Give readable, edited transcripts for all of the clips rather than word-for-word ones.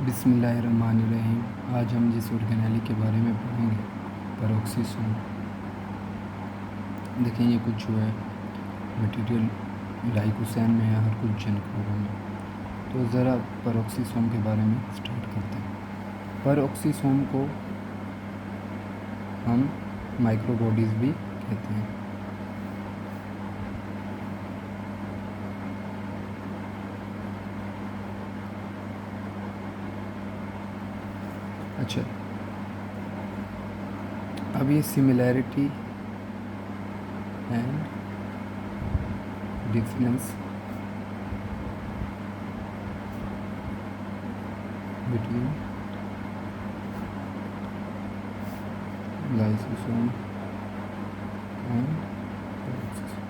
बिस्मिल्लाहिर्रहमानिर्रहीम। आज हम जिस ऑर्गेनेली के बारे में पढ़ेंगे पेरोक्सीसोम। देखिए ये कुछ जो है मटेरियल लाइकोसैन में है, हर कुछ जनकोरों में। तो ज़रा पेरोक्सीसोम के बारे में स्टार्ट करते हैं। पेरोक्सीसोम को हम माइक्रोबॉडीज़ भी कहते हैं। अच्छा, अब ये similarity and difference between lysosome and peroxisome.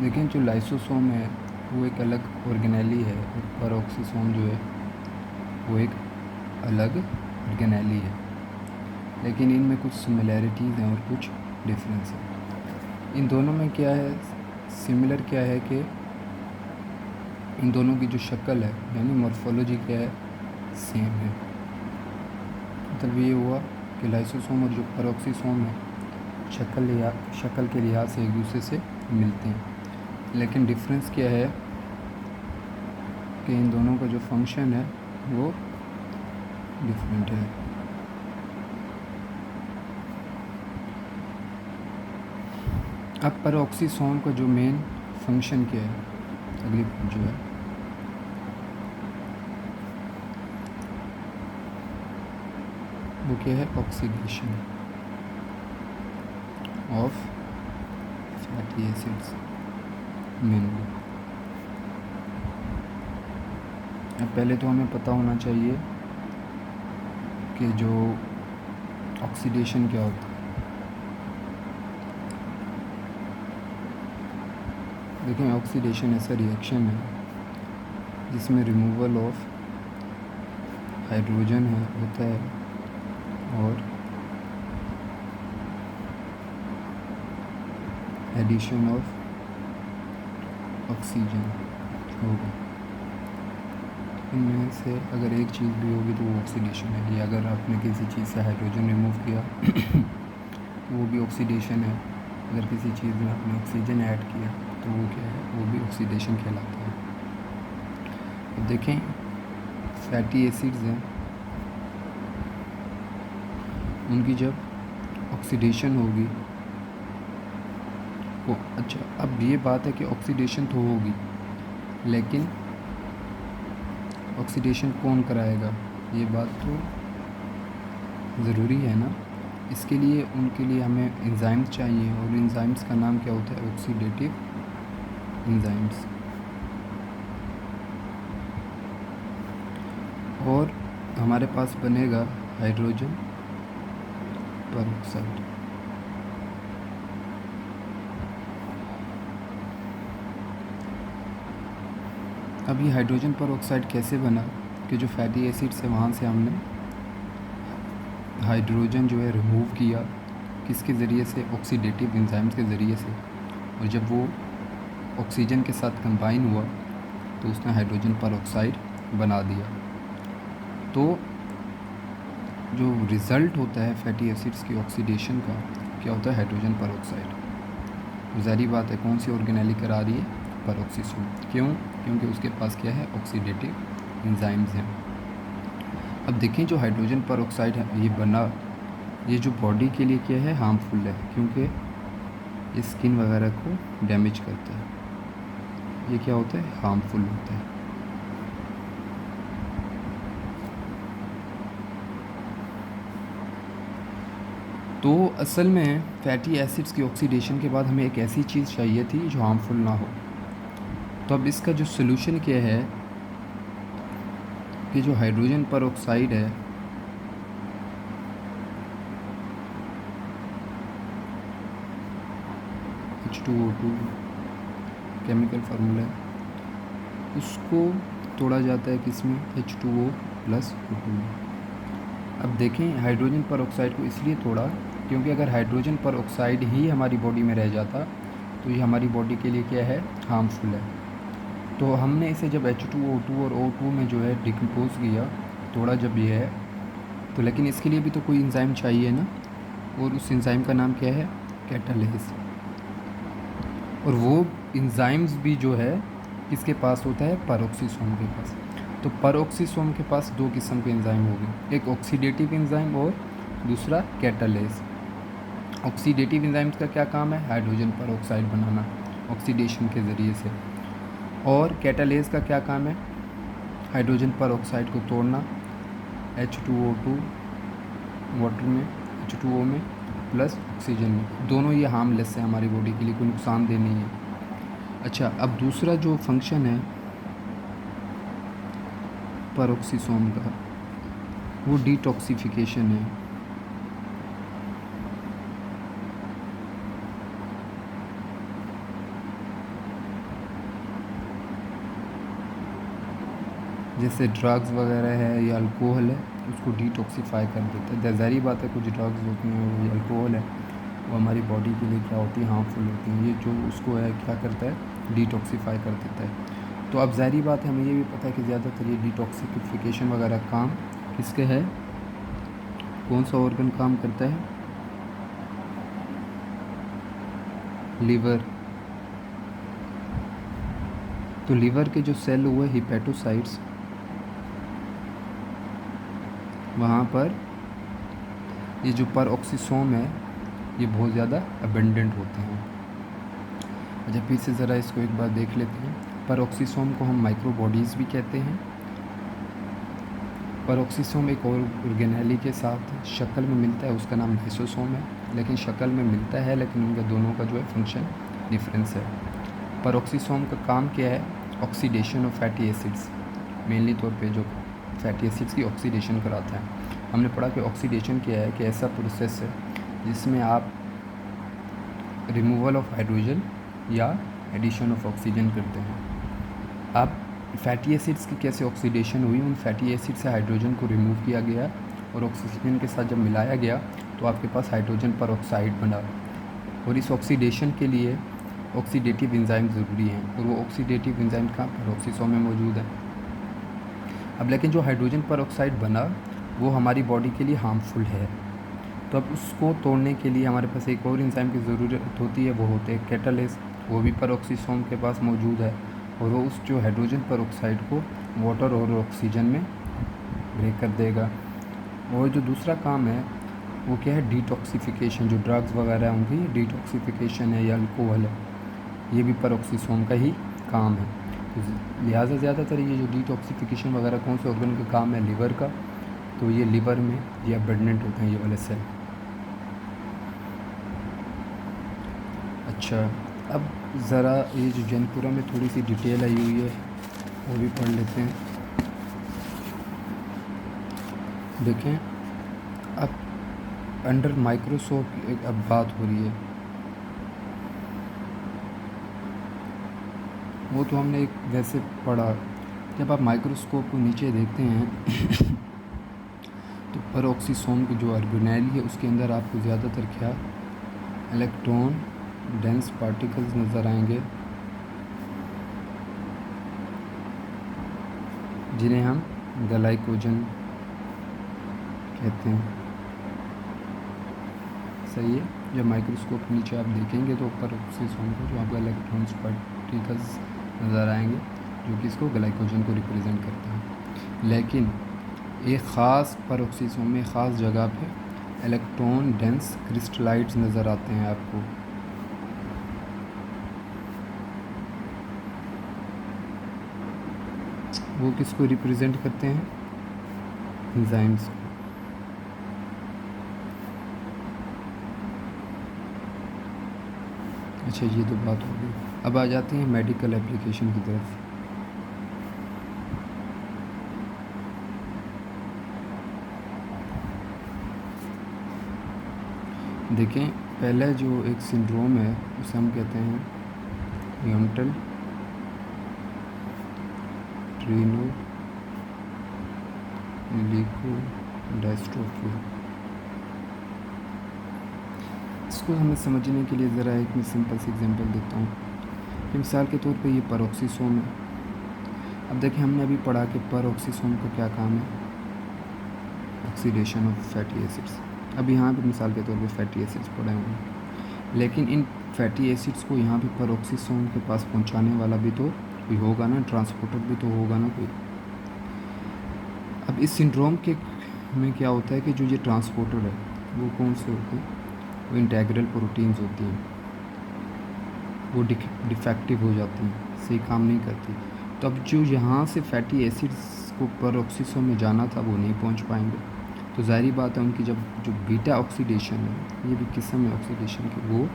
लेकिन जो लाइसोसोम है वो एक अलग ऑर्गेनेली है और पेरोक्सीसोम जो है वो एक अलग ऑर्गेनेली है, लेकिन इनमें कुछ सिमिलैरिटीज़ हैं और कुछ डिफरेंस है। इन दोनों में क्या है सिमिलर, क्या है कि इन दोनों की जो शक्ल है यानी मॉर्फोलॉजी क्या है, सेम है। मतलब ये हुआ कि लाइसोसोम और जो पेरोक्सीसोम है शक्ल के लिहाज से एक दूसरे से मिलते हैं, लेकिन डिफरेंस क्या है कि इन दोनों का जो फंक्शन है वो डिफरेंट है। अब पेरोक्सीसोम का जो मेन फंक्शन क्या है, अगली जो है वो क्या है, oxidation of fatty acids mainly. अब पहले तो हमें पता होना चाहिए कि जो ऑक्सीडेशन क्या होता है। देखिए ऑक्सीडेशन ऐसा रिएक्शन है जिसमें रिमूवल ऑफ हाइड्रोजन होता है और एडिशन ऑफ ऑक्सीजन होगा। इनमें से अगर एक चीज़ भी होगी तो वो ऑक्सीडेशन है। या अगर आपने किसी चीज़ से हाइड्रोजन रिमूव किया तो वो भी ऑक्सीडेशन है। अगर किसी चीज़ में आपने ऑक्सीजन ऐड किया तो वो क्या है, वो भी ऑक्सीडेशन कहलाता है। अब देखें फैटी एसिड्स हैं, उनकी जब ऑक्सीडेशन होगी वो, अच्छा अब ये बात है कि ऑक्सीडेशन तो होगी, लेकिन ऑक्सीडेशन कौन कराएगा, ये बात तो ज़रूरी है ना। इसके लिए उनके लिए हमें एंजाइम्स चाहिए, और एंजाइम्स का नाम क्या होता है, ऑक्सीडेटिव एंजाइम्स। और हमारे पास बनेगा हाइड्रोजन पेरोक्साइड। अब ये हाइड्रोजन पेरोक्साइड कैसे बना कि जो फैटी एसिड्स है वहाँ से हमने हाइड्रोजन जो है रिमूव किया, किसके ज़रिए से, ऑक्सीडेटिव एंजाइम्स के ज़रिए से, और जब वो ऑक्सीजन के साथ कंबाइन हुआ तो उसने हाइड्रोजन पेरोक्साइड बना दिया। तो जो रिज़ल्ट होता है फैटी एसिड्स की ऑक्सीडेशन का क्या होता है, हाइड्रोजन पेरोक्साइड। ज़ाहिर बात है कौन सी ऑर्गेनेली करा रही है, पेरोक्सीसोम। क्यों? क्योंकि उसके पास क्या है, ऑक्सीडेटिव एंजाइम्स हैं। अब देखें जो हाइड्रोजन पेरोक्साइड है ये बना, ये जो बॉडी के लिए क्या है, हार्मफुल है, क्योंकि ये स्किन वगैरह को डैमेज करता है। ये क्या होता है, हार्मफुल होता है। तो असल में फैटी एसिड्स की ऑक्सीडेशन के बाद हमें एक ऐसी चीज़ चाहिए थी जो हार्मफुल ना हो। तो अब इसका जो सलूशन क्या है कि जो हाइड्रोजन पेरोक्साइड है H2O2 केमिकल फार्मूला है, उसको तोड़ा जाता है किसमें, H2O+O2 में। अब देखें हाइड्रोजन पेरोक्साइड को इसलिए तोड़ा क्योंकि अगर हाइड्रोजन पेरोक्साइड ही हमारी बॉडी में रह जाता तो ये हमारी बॉडी के लिए क्या है, हार्मफुल है। तो हमने इसे जब H2O2 और O2 में जो है डिकम्पोज किया, तोड़ा जब ये है, तो लेकिन इसके लिए भी तो कोई एंजाइम चाहिए ना, और उस एंजाइम का नाम क्या है? कैटालेज। और वो एंजाइम्स भी जो है किसके पास होता है? पेरोक्सिसोम के पास। तो पेरोक्सिसोम के पास दो किस्म के एंजाइम हो गए, एक ऑक्सीडेटिव एंजाइम और दूसरा कैटालेज। ऑक्सीडेटिव एंजाइम्स का क्या काम है? हाइड्रोजन पेरोक्साइड बनाना ऑक्सीडेशन के ज़रिए से। और कैटालेज का क्या काम है? हाइड्रोजन पेरोक्साइड को तोड़ना H2O2 वाटर में, H2O में प्लस ऑक्सीजन में। दोनों ये हार्मलेस है हमारी बॉडी के लिए, कोई नुकसानदेह नहीं है। अच्छा, अब दूसरा जो फंक्शन है पेरोक्सिसोम का, वो डिटॉक्सिफिकेशन है। जैसे ड्रग्स वगैरह है या अल्कोहल है, उसको डिटॉक्सिफाई कर देता है। ज़ाहिर बात है, कुछ ड्रग्स होती हैं, वो अल्कोहल है, वो हमारी बॉडी के लिए क्या होती है? हार्मफुल होती हैं। ये जो उसको है क्या करता है? डिटॉक्सिफाई कर देता है। तो अब ज़ाहिर बात है, हमें ये भी पता है कि ज़्यादातर ये डिटॉक्सिफिकेशन वगैरह काम किसके है? कौन सा ऑर्गन काम करता है? लीवर। तो लीवर के जो सेल हुए हिपेटोसाइट्स, वहाँ पर ये जो पेरोक्सिसोम है ये बहुत ज़्यादा अबेंडेंट होते हैं। अच्छा, फिर से ज़रा इसको एक बार देख लेते हैं। पेरोक्सिसोम को हम माइक्रोबॉडीज़ भी कहते हैं। पेरोक्सिसोम एक और ऑर्गेनेली के साथ शक्ल में मिलता है, उसका नाम लाइसोसोम है, लेकिन शक्ल में मिलता है, लेकिन उनका दोनों का जो है फंक्शन डिफरेंस है। पेरोक्सिसोम का काम क्या है? Oxidation of fatty acids, mainly तौर पे जो फैटी एसिड्स की ऑक्सीडेशन कराता है। हमने पढ़ा कि ऑक्सीडेशन क्या है, कि ऐसा प्रोसेस है जिसमें आप रिमूवल ऑफ हाइड्रोजन या एडिशन ऑफ ऑक्सीजन करते हैं। अब फैटी एसिड्स की कैसे ऑक्सीडेशन हुई? उन फैटी एसिड से हाइड्रोजन को रिमूव किया गया और ऑक्सीजन के साथ जब मिलाया गया तो आपके पास हाइड्रोजन पेरोक्साइड बना। और इस ऑक्सीडेशन के लिए ऑक्सीडेटिव एंजाइम ज़रूरी हैं, और वो ऑक्सीडेटिव एंजाइम कहाँ? पेरोक्सिसोम में मौजूद है। अब लेकिन जो हाइड्रोजन पेरोक्साइड बना वो हमारी बॉडी के लिए हार्मफुल है, तो अब उसको तोड़ने के लिए हमारे पास एक और एंजाइम की ज़रूरत होती है, वो होते हैं कैटालिस्ट। वो भी पेरोक्सिसोम के पास मौजूद है, और वो उस जो हाइड्रोजन पेरोक्साइड को वाटर और ऑक्सीजन में ब्रेक कर देगा। और जो दूसरा काम है वो क्या है? डिटॉक्सिफिकेशन। जो ड्रग्स वगैरह होंगी, डिटॉक्सिफिकेशन है या अल्कोहल है, ये भी पेरोक्सिसोम का ही काम है। तो लिहाजा ज़्यादातर ये जो डिटॉक्सिफिकेशन वगैरह कौन से ऑर्गन का काम है? लिवर का। तो ये लिवर में ये अबेंडेंट होते हैं, ये वाले सेल। अच्छा, अब ज़रा ये जो जैनपुरा में थोड़ी सी डिटेल आई हुई है वो भी पढ़ लेते हैं। देखें, अब अंडर माइक्रोस्कोप एक अब बात हो रही है, वो तो हमने एक वैसे पढ़ा। जब आप माइक्रोस्कोप को नीचे देखते हैं तो पेरोक्सिसोम की जो ऑर्गेनेली है उसके अंदर आपको ज़्यादातर क्या? इलेक्ट्रॉन डेंस पार्टिकल्स नज़र आएंगे, जिन्हें हम ग्लाइकोजन कहते हैं। सही है। जब माइक्रोस्कोप नीचे आप देखेंगे तो पेरोक्सिसोम को जो आपका इलेक्ट्रॉन्स पार्टिकल्स नज़र आएंगे, जो कि इसको ग्लाइकोजन को रिप्रेजेंट करता है। लेकिन एक ख़ास पेरोक्सिसोम में ख़ास जगह पे इलेक्ट्रॉन डेंस क्रिस्टलाइट्स नज़र आते हैं आपको। वो किसको रिप्रेजेंट करते हैं? एंजाइम्स को। अच्छा, ये तो बात हो गई। अब आ जाते हैं मेडिकल एप्लीकेशन की तरफ। देखें, पहले जो एक सिंड्रोम है उसे हम कहते हैं यूनिटल ट्रीनो लिकोडायस्ट्रोफी। इसको हमें समझने के लिए ज़रा एक मैं सिंपल सी एग्जांपल देता हूँ कि मिसाल के तौर पे ये पेरोक्सिसोम है, अब देखिए हमने अभी पढ़ा कि पेरोक्सीसोम का क्या काम है, ऑक्सीडेशन ऑफ फैटी एसिड्स। अब यहाँ पे मिसाल के तौर पे फैटी एसिड्स पढ़े होंगे, लेकिन इन फैटी एसिड्स को यहाँ पे पेरोक्सीसोम के पास पहुँचाने वाला भी तो कोई होगा ना, ट्रांसपोर्टर भी तो होगा ना कोई। अब इस सिंड्रोम के में क्या होता है कि जो ये ट्रांसपोर्टर है वो कौन से होते हैं, वो इंटेग्रल प्रोटीन्स होती हैं, वो डिफेक्टिव हो जाती हैं, सही काम नहीं करती। तो अब जो यहाँ से फैटी एसिड्स को पेरोक्सीसोम में जाना था वो नहीं पहुँच पाएंगे, तो ज़ाहिर बात है उनकी जब जो बीटा ऑक्सीडेशन है, ये भी किस्म है ऑक्सीडेशन की, वो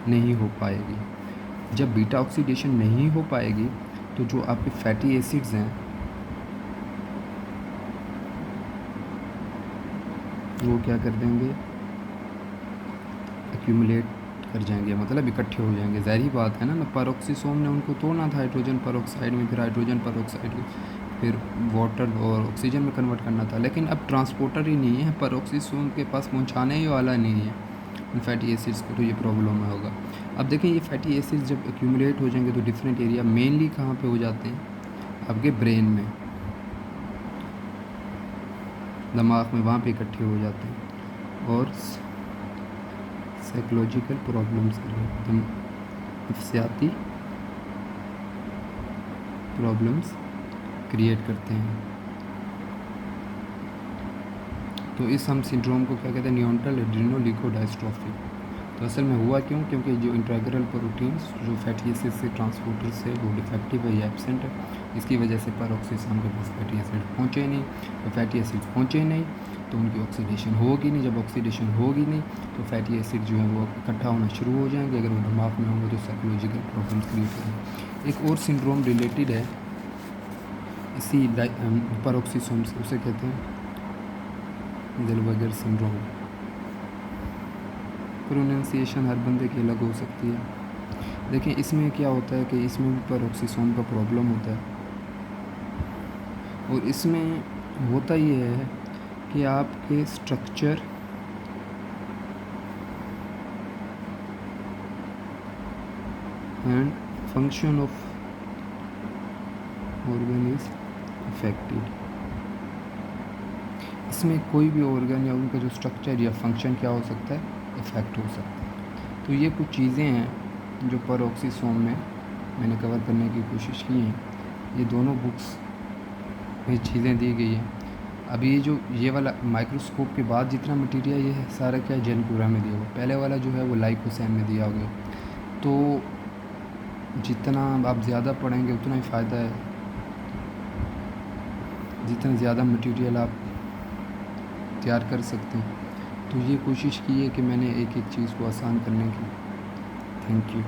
नहीं हो पाएगी। जब बीटा ऑक्सीडेशन नहीं हो पाएगी तो जो आपके फैटी एसिड्स हैं वो क्या कर देंगे, एक्यूमुलेट कर जाएंगे, मतलब इकट्ठे हो जाएंगे। ज़ाहिर बात है ना, पेरोक्सीसोम ने उनको तोड़ना था हाइड्रोजन पेरोक्साइड में, फिर हाइड्रोजन पेरोक्साइड को फिर वाटर और ऑक्सीजन में कन्वर्ट करना था, लेकिन अब ट्रांसपोर्टर ही नहीं है, पेरोक्सीसोम के पास पहुंचाने ही वाला नहीं है उन फैटी एसिड्स को, तो ये प्रॉब्लम होगा। अब देखें ये फैटी एसिड्स जब एक्यूमुलेट हो जाएंगे तो डिफरेंट एरिया, मेनली कहाँ पे हो जाते हैं, आपके ब्रेन में, दिमाग में, वहाँ पे इकट्ठे हो जाते हैं और साइकोलॉजिकल प्रॉब्लम्स, नफ्सियाती प्रॉब्लम्स क्रिएट करते हैं। तो इस हम सिंड्रोम को क्या कहते हैं, नियोनटल एड्रेनोल्यूकोडायस्ट्रोफी। तो असल में हुआ क्यों, क्योंकि जो इंटेग्रल प्रोटीन्स जो फैटी एसिड से ट्रांसपोर्टर से वो डिफेक्टिव है या एब्सेंट है, इसकी वजह से पेरोक्सीसोम के पास फैटी एसिड पहुँचे नहीं। तो फैटी एसिड पहुँचे नहीं तो उनकी ऑक्सीडेशन होगी नहीं, जब ऑक्सीडेशन होगी नहीं तो फैटी एसिड जो है वो इकट्ठा होना शुरू हो जाएंगे। अगर वो दिमाग में होंगे तो साइकोलॉजिकल प्रॉब्लम्स क्रिएट करेंगे। एक और सिंड्रोम रिलेटेड है इसी पेरोक्सीसोम से, उसे कहते हैं ज़ेल्वेगर सिंड्रोम। प्रोनाउंसिएशन हर बंदे की अलग हो सकती है। देखें इसमें क्या होता है कि इसमें भी पेरोक्सीसोम का प्रॉब्लम होता है, और इसमें होता ये है कि आपके structure and function of organ is affected. इसमें कोई भी ऑर्गन या उनका जो स्ट्रक्चर या फंक्शन क्या हो सकता है, इफ़ेक्ट हो सकता है। तो ये कुछ चीज़ें हैं जो पेरोक्सीसोम में मैंने कवर करने की कोशिश की हैं। ये दोनों बुक्स में चीज़ें दी गई हैं। अभी ये वाला माइक्रोस्कोप के बाद जितना मटेरियल ये है सारा क्या जेनपुरा में दिया हुआ, पहले वाला जो है वो लाइकोसैन में दिया हुआ। तो जितना आप ज़्यादा पढ़ेंगे उतना ही फ़ायदा है, जितना ज़्यादा मटेरियल आप तैयार कर सकते हैं। तो ये कोशिश की है कि मैंने एक एक चीज़ को आसान करने की। Thank you.